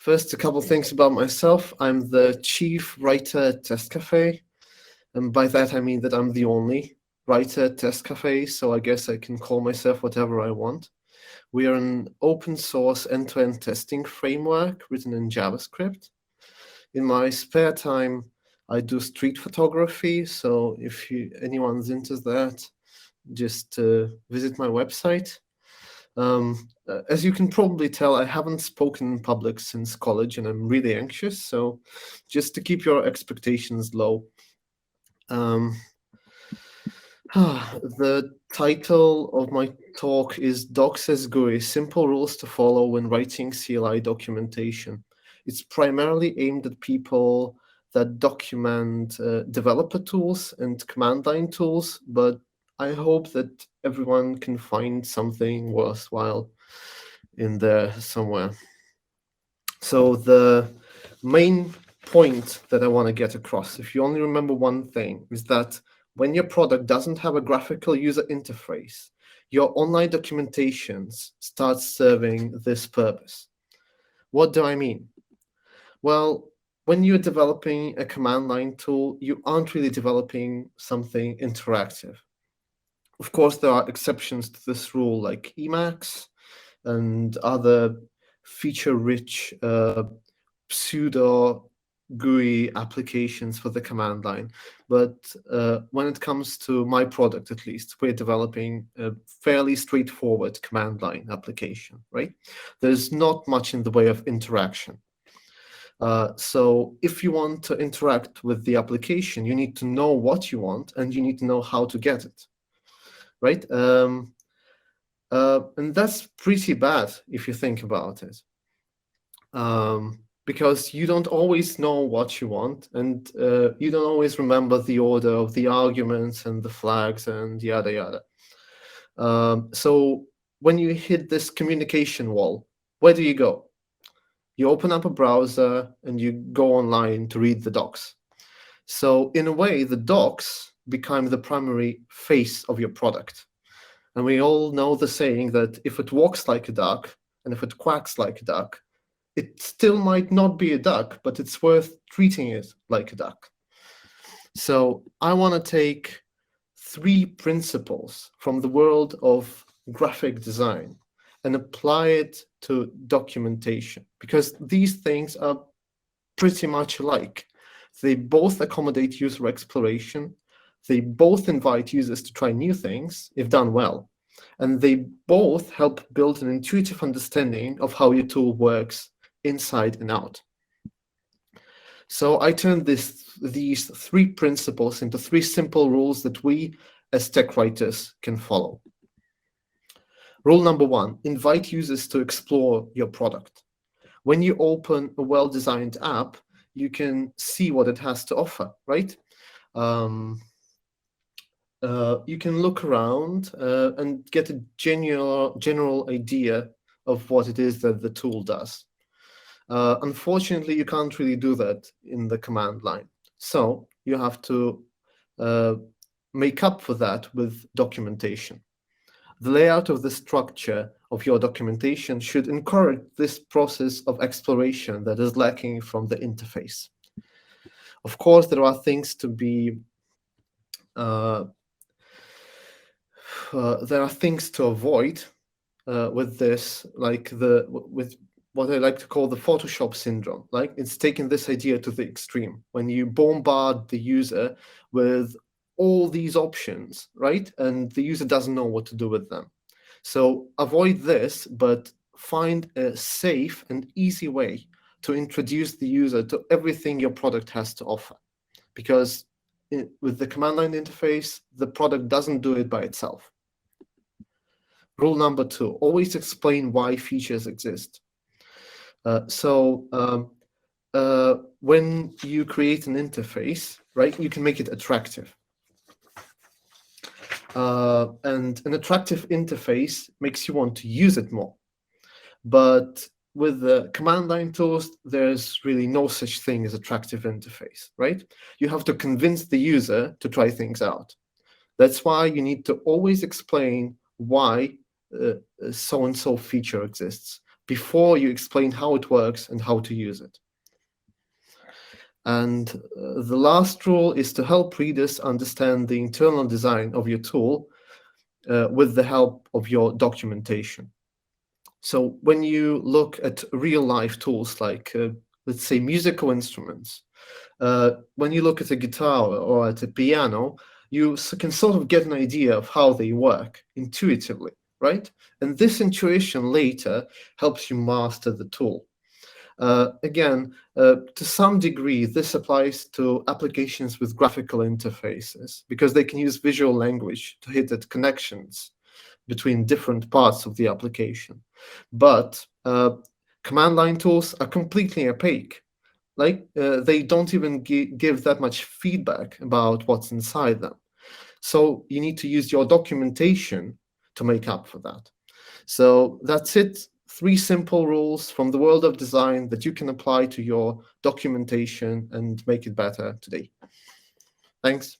First, a couple things about myself. I'm the chief writer at Test Cafe. And by that, I mean that I'm the only writer at Test Cafe, so I guess I can call myself whatever I want. We are an open source end-to-end testing framework written in JavaScript. In my spare time, I do street photography, so if anyone's into that, just visit my website. As you can probably tell, I haven't spoken in public since college, and I'm really anxious, so just to keep your expectations low. The title of my talk is Docs as GUI, Simple Rules to Follow when Writing CLI Documentation. It's primarily aimed at people that document developer tools and command line tools, but I hope that everyone can find something worthwhile in there somewhere. So the main point that I want to get across, if you only remember one thing, is that when your product doesn't have a graphical user interface, your online documentations start serving this purpose. What do I mean? Well, when you're developing a command line tool, you aren't really developing something interactive. Of course, there are exceptions to this rule, like Emacs and other feature-rich pseudo GUI applications for the command line. But when it comes to my product, at least, we're developing a fairly straightforward command line application, right? There's not much in the way of interaction. So if you want to interact with the application, you need to know what you want, and you need to know how to get it, right? And that's pretty bad if you think about it. Because you don't always know what you want, and you don't always remember the order of the arguments and the flags and yada yada. So when you hit this communication wall, where do you go? You open up a browser and you go online to read the docs. So in a way, the docs become the primary face of your product. And we all know the saying that if it walks like a duck and if it quacks like a duck, it still might not be a duck, but it's worth treating it like a duck. So I want to take 3 principles from the world of graphic design and apply it to documentation, because these things are pretty much alike. They both accommodate user exploration. They both invite users to try new things, if done well. And they both help build an intuitive understanding of how your tool works inside and out. So I turned these 3 principles into 3 simple rules that we as tech writers can follow. Rule number 1, invite users to explore your product. When you open a well-designed app, you can see what it has to offer, right? You can look around and get a general idea of what it is that the tool does. Unfortunately, you can't really do that in the command line. So you have to make up for that with documentation. The layout of the structure of your documentation should encourage this process of exploration that is lacking from the interface. Of course, there are things to be there are things to avoid with this, like with what I like to call the Photoshop syndrome. Like, it's taking this idea to the extreme when you bombard the user with all these options, right? And the user doesn't know what to do with them. So avoid this, but find a safe and easy way to introduce the user to everything your product has to offer. Because with the command line interface, the product doesn't do it by itself. Rule number 2, always explain why features exist. When you create an interface, right, you can make it attractive. And an attractive interface makes you want to use it more. But with the command line tools, there's really no such thing as attractive interface, right? You have to convince the user to try things out. That's why you need to always explain why so-and-so feature exists, before you explain how it works and how to use it. And the last rule is to help readers understand the internal design of your tool with the help of your documentation. So when you look at real-life tools like, let's say, musical instruments, when you look at a guitar or at a piano, you can sort of get an idea of how they work intuitively, right? And this intuition later helps you master the tool. Again, to some degree, this applies to applications with graphical interfaces because they can use visual language to hit at connections between different parts of the application. But command line tools are completely opaque. They don't even give that much feedback about what's inside them. So you need to use your documentation to make up for that. So that's it. 3 simple rules from the world of design that you can apply to your documentation and make it better today. Thanks.